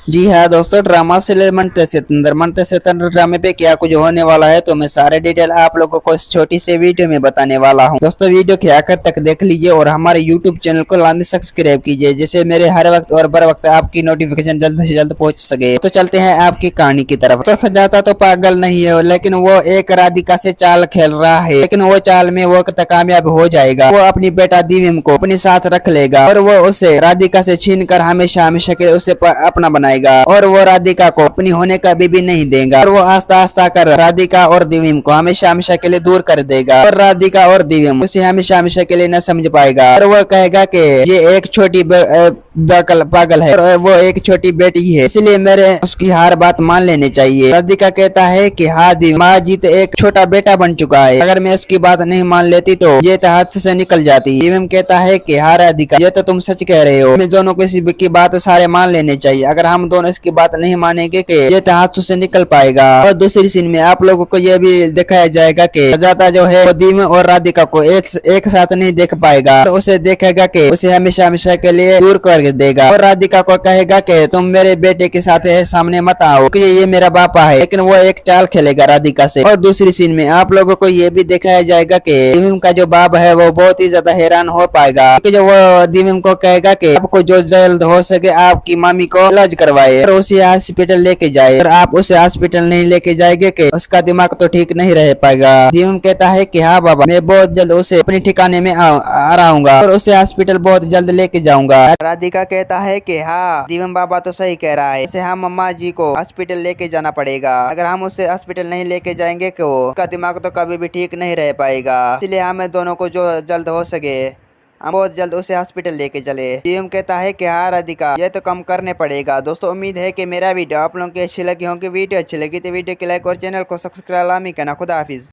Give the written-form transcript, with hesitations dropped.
जी हाँ दोस्तों, drama serial मनते सितंदर ड्रामे पे क्या कुछ होने वाला है तो मैं सारे डिटेल आप लोगों को इस छोटी सी वीडियो में बताने वाला हूँ। दोस्तों वीडियो के आखिर तक देख लीजिए और हमारे यूट्यूब चैनल को लाजमी सब्सक्राइब कीजिए, जिससे मेरे हर वक्त और बर वक्त आपकी नोटिफिकेशन जल्द से जल्द पहुंच सके। तो चलते हैं आपकी कहानी की तरफ। तो सजाता तो पागल नहीं है, लेकिन वो एक राधिका से चाल खेल रहा है, लेकिन वो चाल में वो कामयाब हो जाएगा। वो अपनी बेटा दिव्यम को अपने साथ रख लेगा और वो उसे राधिका से छीन कर हमेशा हमेशा के लिए उसे अपना बनाएगा और वो राधिका को अपनी होने का भी नहीं देगा और वो आस्ता आस्ता कर राधिका और दिव्यम को हमेशा हमेशा के लिए दूर कर देगा और राधिका और दिव्यम उसे हमेशा हमेशा के लिए न समझ पाएगा और वो कहेगा कि ये एक छोटी पागल है और वो एक छोटी बेटी है, इसलिए मेरे उसकी हर बात मान लेनी चाहिए। राधिका कहता है कि हाँ दी माँ जी तो एक छोटा बेटा बन चुका है, अगर मैं उसकी बात नहीं मान लेती तो ये तो हाथ से निकल जाती। दिव्यम कहता है कि हाँ राधिका ये तो तुम सच कह रहे हो, हमें दोनों को इसी की बात सारे मान लेने चाहिए, अगर हम दोनों इसकी बात नहीं मानेंगे कि ये तो हाथ से निकल पाएगा। और दूसरी सीन में आप लोगों को ये भी दिखाया जाएगा कि सजाता जो है वो दिव्यम और राधिका को एक साथ नहीं देख पाएगा और उसे देखेगा कि उसे हमेशा हमेशा के लिए दूर कर देगा और राधिका को कहेगा कि तुम मेरे बेटे के साथ सामने मत आओ कि ये मेरा पापा है, लेकिन वो एक चाल खेलेगा राधिका से। और दूसरी सीन में आप लोगों को ये भी दिखाया जाएगा कि दिव्यम का जो बाप है वो बहुत ही ज्यादा हैरान हो पाएगा, क्योंकि जो वो दिव्यम को कहेगा कि आपको जो जल्द हो सके आपकी मामी को इलाज करवाए और उसे हॉस्पिटल लेके जाए, और आप उसे हॉस्पिटल नहीं लेके जाएंगे कि उसका दिमाग तो ठीक नहीं रह पाएगा। दिव्यम कहता है कि हाँ बाबा, मैं बहुत जल्द उसे अपने ठिकाने में आ रहा और उसे हॉस्पिटल बहुत जल्द लेके जाऊंगा। राधिका कहता है कि हाँ दिव्यम बाबा तो सही कह रहा है, इसे हम मम्मा जी को हॉस्पिटल लेके जाना पड़ेगा, अगर हम उसे हॉस्पिटल नहीं लेके जाएंगे तो उसका दिमाग तो कभी भी ठीक नहीं रह पाएगा, इसलिए हमें दोनों को जो जल्द हो सके हम बहुत जल्द उसे हॉस्पिटल लेके चले। दिव्यम कहता है कि हाँ राधिका ये तो कम करने पड़ेगा। दोस्तों उम्मीद है कि मेरा वीडियो आप लोगों की अच्छी लगी होगी। वीडियो अच्छी लगी तो वीडियो को लाइक और चैनल को सब्सक्राइब लामी करना। खुदा हाफिज।